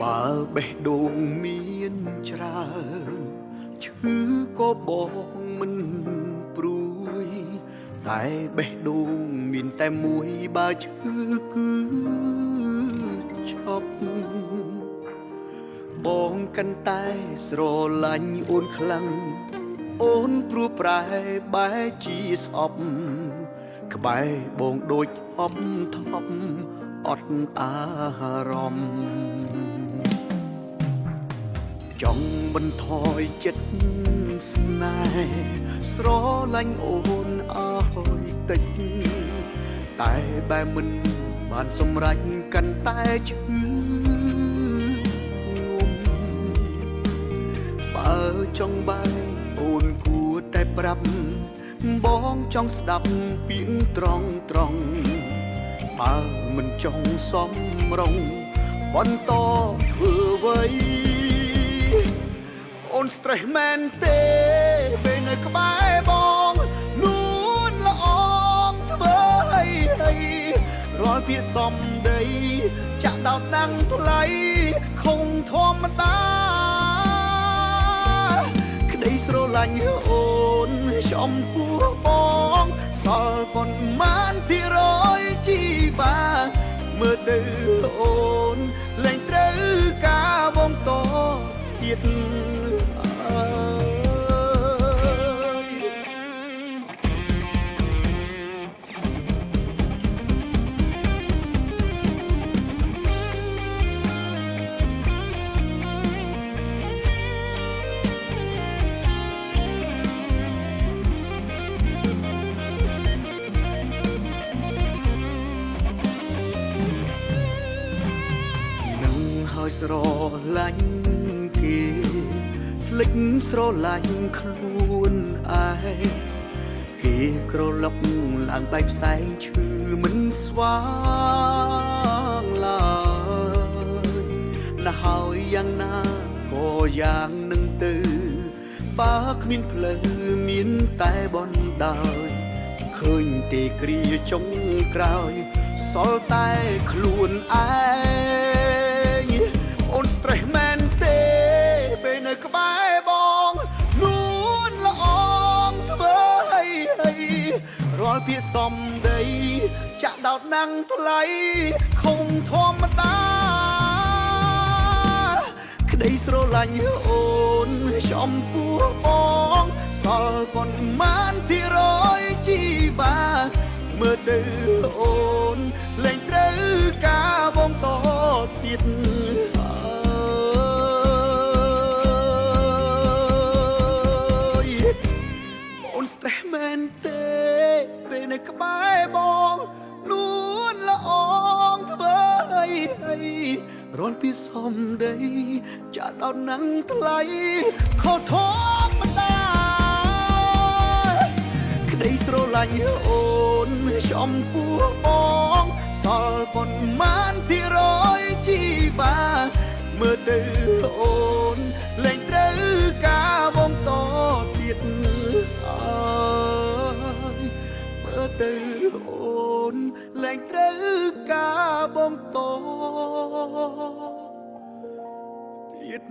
បើបេះដូងមានច្រើនឈឺក៏បងមិនព្រួយតែបេះដូងមានតែមួយបើឈឺគឺឈប់បងកាន់តែស្រឡាញ់អូនខ្លាំងអូនព្រោះប្រែបែរជាស្អប់ក្បែរបងដូចហប់ថប់អត់អារម្មណ៍ចង់បន្ថយចិត្តស្នេហ៍ស្រឡាញ់អូនអើយតិចតែបែរមិនបានសម្រេចកាន់តែឈឺបើចង់បែរអូនគួរតែប្រាប់បងចង់ស្ដាប់ពាក្យត្រង់បើមិនចង់សំរងបន្តធ្វើអ្វីអូន stress មែនទេពេលនៅក្បែរបងនួនល្អងធ្វើឲ្យរាល់ពាក្យសំដីចាក់ដោតណាំងថ្លៃคงធម្មតាក្តីស្រឡាញ់អូនចំពោះបងសល់ប៉ុន្មានភាគរយជីបាមើលទៅអូនលែងត្រូវការបងតទៀតហើយស្រឡាញ់គេភ្លេចស្រឡាញ់ខ្លួនឯងគេក្រឡុកឡើងបែកផ្សែងឈឺមិនស្វាងឡើយណាស់ហើយយ៉ាងណាក៏យ៉ាងនឹងទៅបើគ្មានផ្លូវមានតែបណ្ដោយឃើញទេគ្រាចុងក្រោយសល់តែខ្លួនឯងអូន stress មែនទេពេលនៅក្បែរបងនួនល្អងធ្វើឲ្យរាល់ពាក្យសំដីចាក់ដោតណាំងថ្លៃคงធម្មតាក្តីស្រឡាញ់អូនចំពោះបងសល់ប៉ុន្មានភាគរយជីបាមើលទៅអូនលែងត្រូវការបងតទៀតអូន stress មែនទេពេលនៅក្បែរបងនួនល្អងធ្វើឲ្យរាល់ពាក្យសំដីចាក់ដោតណាំងថ្លៃខុសធម្មតាក្តីស្រឡាញ់អូនចំពោះបងសល់ប៉ុន្មានភាគរយជីបាមើលទៅអូនលែងត្រូវការបងតទៀតអើយមើលទៅអូនលែងត្រូវការបងតទៀត